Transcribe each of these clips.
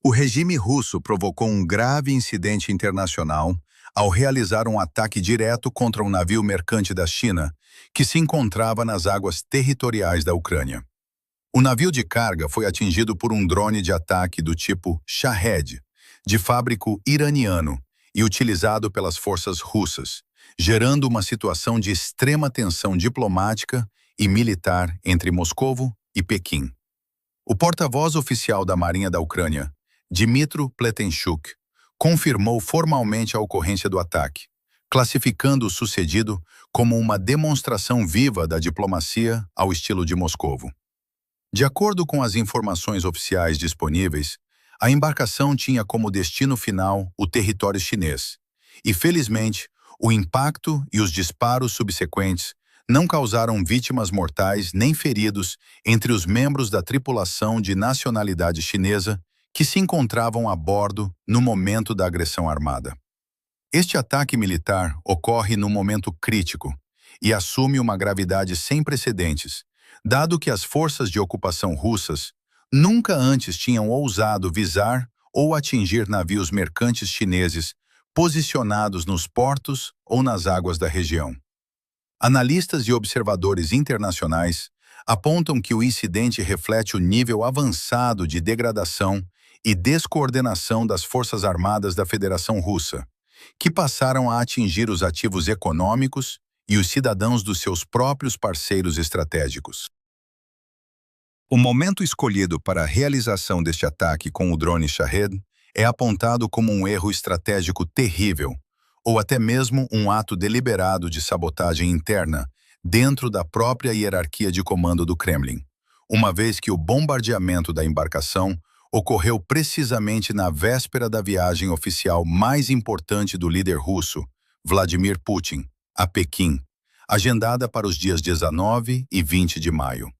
O regime russo provocou um grave incidente internacional ao realizar um ataque direto contra um navio mercante da China que se encontrava nas águas territoriais da Ucrânia. O navio de carga foi atingido por um drone de ataque do tipo Shahed, de fábrico iraniano e utilizado pelas forças russas, gerando uma situação de extrema tensão diplomática e militar entre Moscovo e Pequim. O porta-voz oficial da Marinha da Ucrânia, Dmytro Pletenchuk, confirmou formalmente a ocorrência do ataque, classificando o sucedido como uma demonstração viva da diplomacia ao estilo de Moscovo. De acordo com as informações oficiais disponíveis, a embarcação tinha como destino final o território chinês, e felizmente, o impacto e os disparos subsequentes não causaram vítimas mortais nem feridos entre os membros da tripulação de nacionalidade chinesa que se encontravam a bordo no momento da agressão armada. Este ataque militar ocorre num momento crítico e assume uma gravidade sem precedentes, dado que as forças de ocupação russas nunca antes tinham ousado visar ou atingir navios mercantes chineses posicionados nos portos ou nas águas da região. Analistas e observadores internacionais apontam que o incidente reflete o nível avançado de degradação e descoordenação das Forças Armadas da Federação Russa, que passaram a atingir os ativos econômicos e os cidadãos dos seus próprios parceiros estratégicos. O momento escolhido para a realização deste ataque com o drone Shahed é apontado como um erro estratégico terrível, ou até mesmo um ato deliberado de sabotagem interna dentro da própria hierarquia de comando do Kremlin, uma vez que o bombardeamento da embarcação ocorreu precisamente na véspera da viagem oficial mais importante do líder russo, Vladimir Putin, a Pequim, agendada para os dias 19 e 20 de maio.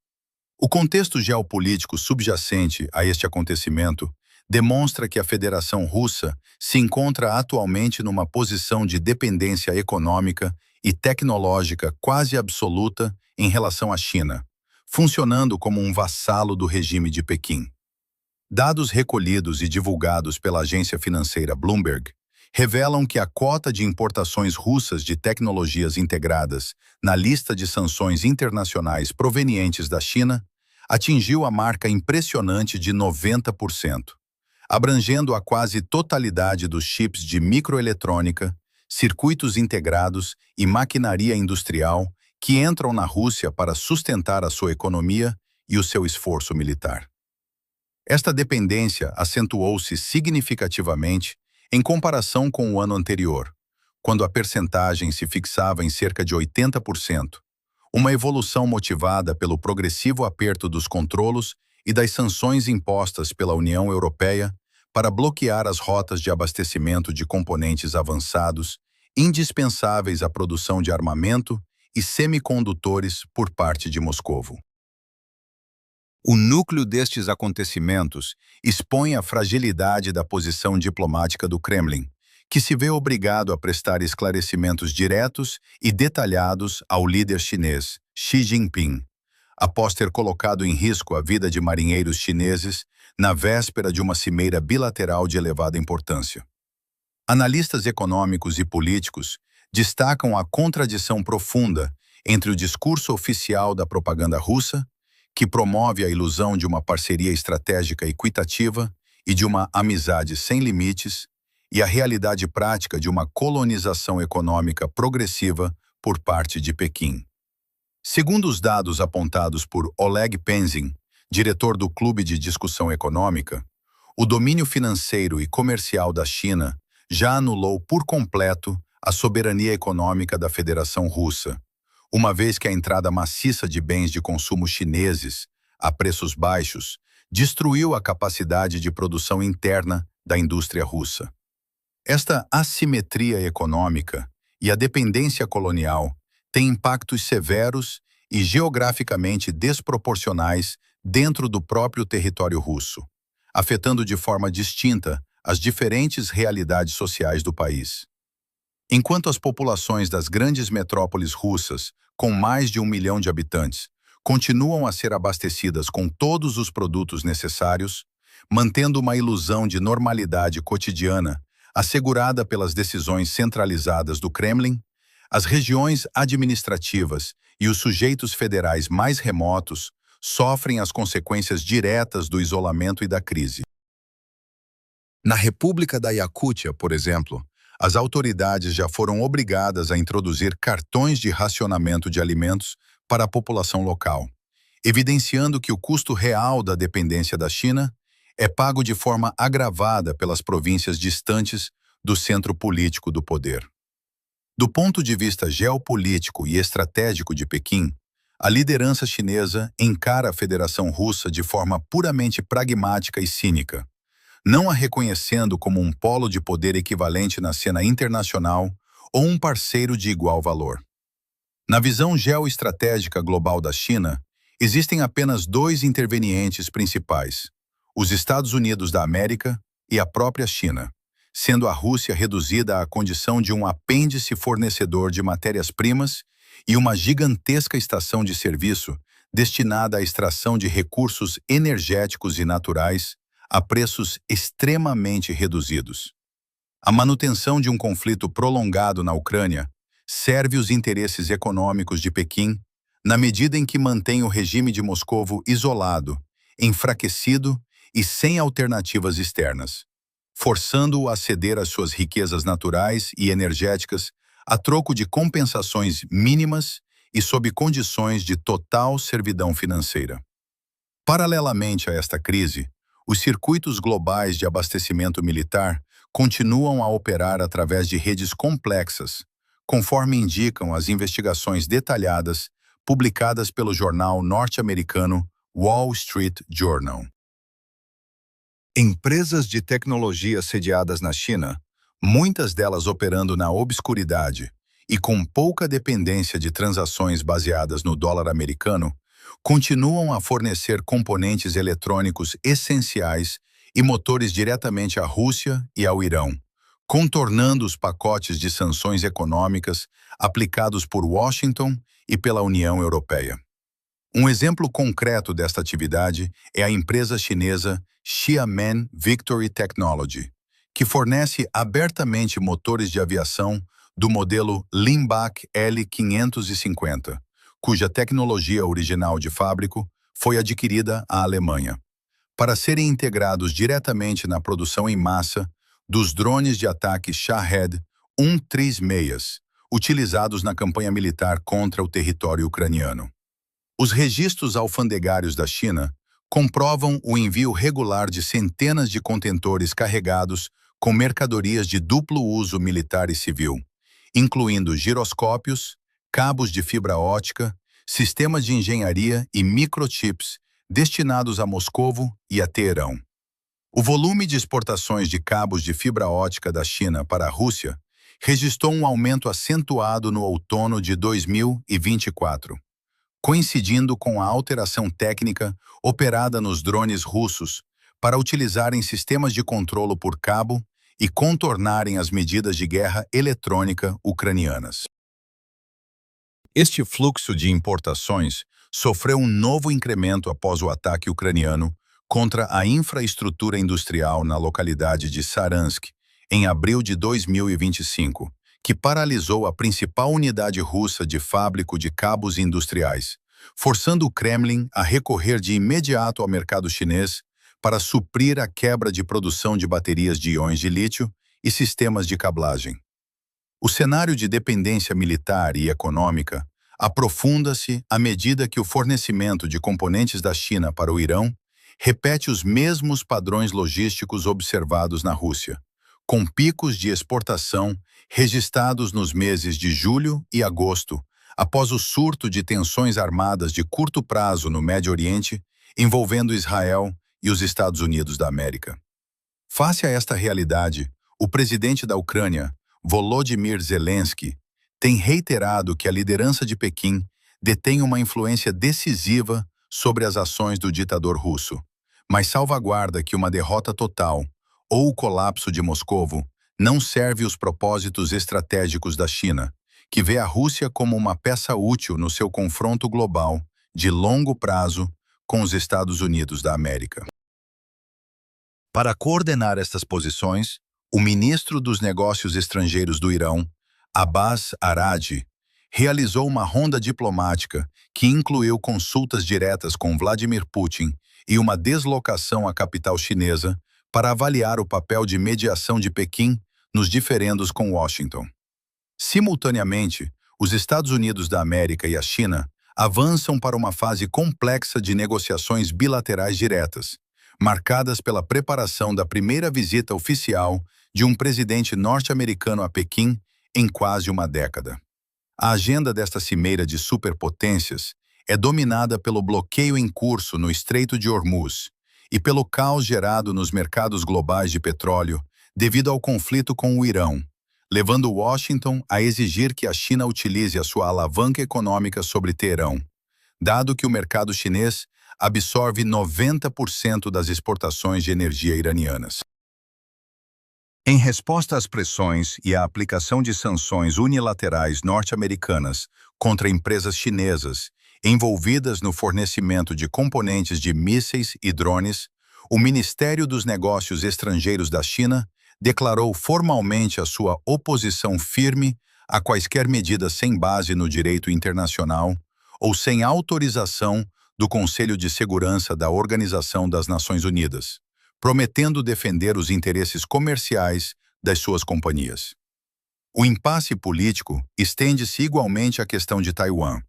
O contexto geopolítico subjacente a este acontecimento demonstra que a Federação Russa se encontra atualmente numa posição de dependência econômica e tecnológica quase absoluta em relação à China, funcionando como um vassalo do regime de Pequim. Dados recolhidos e divulgados pela agência financeira Bloomberg revelam que a cota de importações russas de tecnologias integradas na lista de sanções internacionais provenientes da China atingiu a marca impressionante de 90%, abrangendo a quase totalidade dos chips de microeletrônica, circuitos integrados e maquinaria industrial que entram na Rússia para sustentar a sua economia e o seu esforço militar. Esta dependência acentuou-se significativamente em comparação com o ano anterior, quando a percentagem se fixava em cerca de 80%, uma evolução motivada pelo progressivo aperto dos controlos e das sanções impostas pela União Europeia para bloquear as rotas de abastecimento de componentes avançados, indispensáveis à produção de armamento e semicondutores por parte de Moscovo. O núcleo destes acontecimentos expõe a fragilidade da posição diplomática do Kremlin, que se vê obrigado a prestar esclarecimentos diretos e detalhados ao líder chinês, Xi Jinping, após ter colocado em risco a vida de marinheiros chineses na véspera de uma cimeira bilateral de elevada importância. Analistas econômicos e políticos destacam a contradição profunda entre o discurso oficial da propaganda russa, que promove a ilusão de uma parceria estratégica equitativa e de uma amizade sem limites, e a realidade prática de uma colonização econômica progressiva por parte de Pequim. Segundo os dados apontados por Oleg Penzin, diretor do Clube de Discussão Econômica, o domínio financeiro e comercial da China já anulou por completo a soberania econômica da Federação Russa, uma vez que a entrada maciça de bens de consumo chineses, a preços baixos, destruiu a capacidade de produção interna da indústria russa. Esta assimetria econômica e a dependência colonial têm impactos severos e geograficamente desproporcionais dentro do próprio território russo, afetando de forma distinta as diferentes realidades sociais do país. Enquanto as populações das grandes metrópoles russas, com mais de 1 milhão de habitantes, continuam a ser abastecidas com todos os produtos necessários, mantendo uma ilusão de normalidade cotidiana assegurada pelas decisões centralizadas do Kremlin. As regiões administrativas e os sujeitos federais mais remotos sofrem as consequências diretas do isolamento e da crise. Na República da Iacútia, por exemplo, as autoridades já foram obrigadas a introduzir cartões de racionamento de alimentos para a população local, evidenciando que o custo real da dependência da China é pago de forma agravada pelas províncias distantes do centro político do poder. Do ponto de vista geopolítico e estratégico de Pequim, a liderança chinesa encara a Federação Russa de forma puramente pragmática e cínica, não a reconhecendo como um polo de poder equivalente na cena internacional ou um parceiro de igual valor. Na visão geoestratégica global da China, existem apenas dois intervenientes principais: os Estados Unidos da América e a própria China, sendo a Rússia reduzida à condição de um apêndice fornecedor de matérias-primas e uma gigantesca estação de serviço destinada à extração de recursos energéticos e naturais a preços extremamente reduzidos. A manutenção de um conflito prolongado na Ucrânia serve os interesses econômicos de Pequim na medida em que mantém o regime de Moscovo isolado, enfraquecido e sem alternativas externas, forçando-o a ceder às suas riquezas naturais e energéticas a troco de compensações mínimas e sob condições de total servidão financeira. Paralelamente a esta crise, os circuitos globais de abastecimento militar continuam a operar através de redes complexas, conforme indicam as investigações detalhadas publicadas pelo jornal norte-americano Wall Street Journal. Empresas de tecnologia sediadas na China, muitas delas operando na obscuridade e com pouca dependência de transações baseadas no dólar americano, continuam a fornecer componentes eletrônicos essenciais e motores diretamente à Rússia e ao Irão, contornando os pacotes de sanções econômicas aplicados por Washington e pela União Europeia. Um exemplo concreto desta atividade é a empresa chinesa Xiamen Victory Technology, que fornece abertamente motores de aviação do modelo Limbach L550, cuja tecnologia original de fábrica foi adquirida à Alemanha, para serem integrados diretamente na produção em massa dos drones de ataque Shahed 136, utilizados na campanha militar contra o território ucraniano. Os registros alfandegários da China comprovam o envio regular de centenas de contentores carregados com mercadorias de duplo uso militar e civil, incluindo giroscópios, cabos de fibra ótica, sistemas de engenharia e microchips destinados a Moscovo e a Teherão. O volume de exportações de cabos de fibra ótica da China para a Rússia registrou um aumento acentuado no outono de 2024, coincidindo com a alteração técnica operada nos drones russos para utilizarem sistemas de controlo por cabo e contornarem as medidas de guerra eletrônica ucranianas. Este fluxo de importações sofreu um novo incremento após o ataque ucraniano contra a infraestrutura industrial na localidade de Saransk, em abril de 2025, que paralisou a principal unidade russa de fábrico de cabos industriais, forçando o Kremlin a recorrer de imediato ao mercado chinês para suprir a quebra de produção de baterias de íons de lítio e sistemas de cablagem. O cenário de dependência militar e econômica aprofunda-se à medida que o fornecimento de componentes da China para o Irão repete os mesmos padrões logísticos observados na Rússia, com picos de exportação registrados nos meses de julho e agosto, após o surto de tensões armadas de curto prazo no Médio Oriente, envolvendo Israel e os Estados Unidos da América. Face a esta realidade, o presidente da Ucrânia, Volodymyr Zelensky, tem reiterado que a liderança de Pequim detém uma influência decisiva sobre as ações do ditador russo, mas salvaguarda que uma derrota total ou o colapso de Moscovo não serve os propósitos estratégicos da China, que vê a Rússia como uma peça útil no seu confronto global de longo prazo com os Estados Unidos da América. Para coordenar estas posições, o ministro dos Negócios Estrangeiros do Irão, Abbas Aradi, realizou uma ronda diplomática que incluiu consultas diretas com Vladimir Putin e uma deslocação à capital chinesa para avaliar o papel de mediação de Pequim nos diferendos com Washington. Simultaneamente, os Estados Unidos da América e a China avançam para uma fase complexa de negociações bilaterais diretas, marcadas pela preparação da primeira visita oficial de um presidente norte-americano a Pequim em quase uma década. A agenda desta cimeira de superpotências é dominada pelo bloqueio em curso no Estreito de Hormuz e pelo caos gerado nos mercados globais de petróleo devido ao conflito com o Irão, levando Washington a exigir que a China utilize a sua alavanca econômica sobre Teherão, dado que o mercado chinês absorve 90% das exportações de energia iranianas. Em resposta às pressões e à aplicação de sanções unilaterais norte-americanas contra empresas chinesas envolvidas no fornecimento de componentes de mísseis e drones, o Ministério dos Negócios Estrangeiros da China declarou formalmente a sua oposição firme a quaisquer medidas sem base no direito internacional ou sem autorização do Conselho de Segurança da Organização das Nações Unidas, prometendo defender os interesses comerciais das suas companhias. O impasse político estende-se igualmente à questão de Taiwan,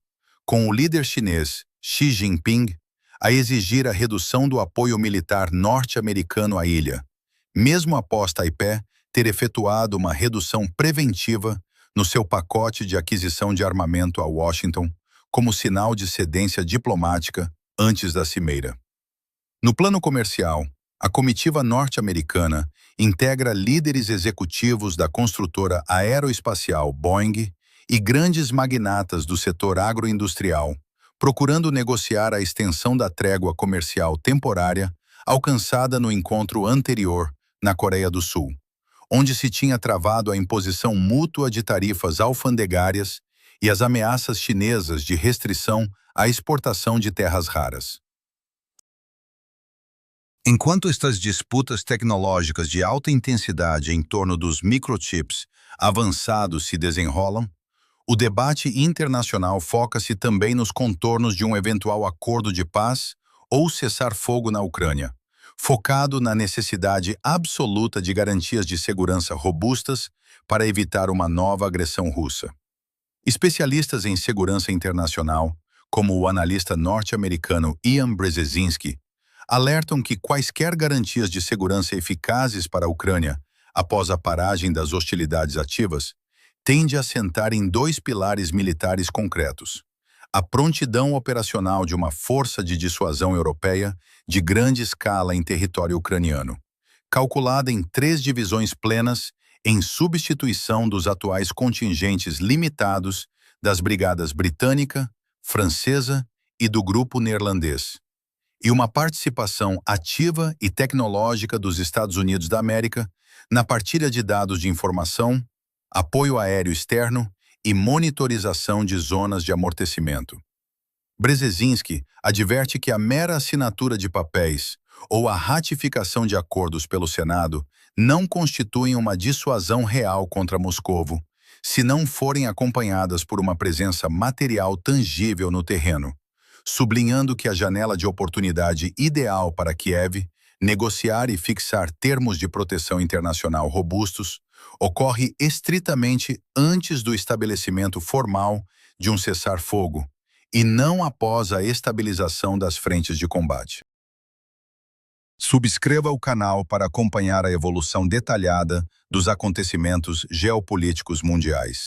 com o líder chinês Xi Jinping a exigir a redução do apoio militar norte-americano à ilha, mesmo após Taipei ter efetuado uma redução preventiva no seu pacote de aquisição de armamento a Washington, como sinal de cedência diplomática antes da cimeira. No plano comercial, a comitiva norte-americana integra líderes executivos da construtora aeroespacial Boeing e grandes magnatas do setor agroindustrial, procurando negociar a extensão da trégua comercial temporária alcançada no encontro anterior na Coreia do Sul, onde se tinha travado a imposição mútua de tarifas alfandegárias e as ameaças chinesas de restrição à exportação de terras raras. Enquanto estas disputas tecnológicas de alta intensidade em torno dos microchips avançados se desenrolam, o debate internacional foca-se também nos contornos de um eventual acordo de paz ou cessar-fogo na Ucrânia, focado na necessidade absoluta de garantias de segurança robustas para evitar uma nova agressão russa. Especialistas em segurança internacional, como o analista norte-americano Ian Brzezinski, alertam que quaisquer garantias de segurança eficazes para a Ucrânia, após a paragem das hostilidades ativas, tende a assentar em dois pilares militares concretos: a prontidão operacional de uma força de dissuasão europeia de grande escala em território ucraniano, calculada em 3 divisões plenas em substituição dos atuais contingentes limitados das brigadas britânica, francesa e do grupo neerlandês, e uma participação ativa e tecnológica dos Estados Unidos da América na partilha de dados de informação, apoio aéreo externo e monitorização de zonas de amortecimento. Brzezinski adverte que a mera assinatura de papéis ou a ratificação de acordos pelo Senado não constituem uma dissuasão real contra Moscovo, se não forem acompanhadas por uma presença material tangível no terreno, sublinhando que a janela de oportunidade ideal para Kiev negociar e fixar termos de proteção internacional robustos ocorre estritamente antes do estabelecimento formal de um cessar-fogo e não após a estabilização das frentes de combate. Subscreva o canal para acompanhar a evolução detalhada dos acontecimentos geopolíticos mundiais.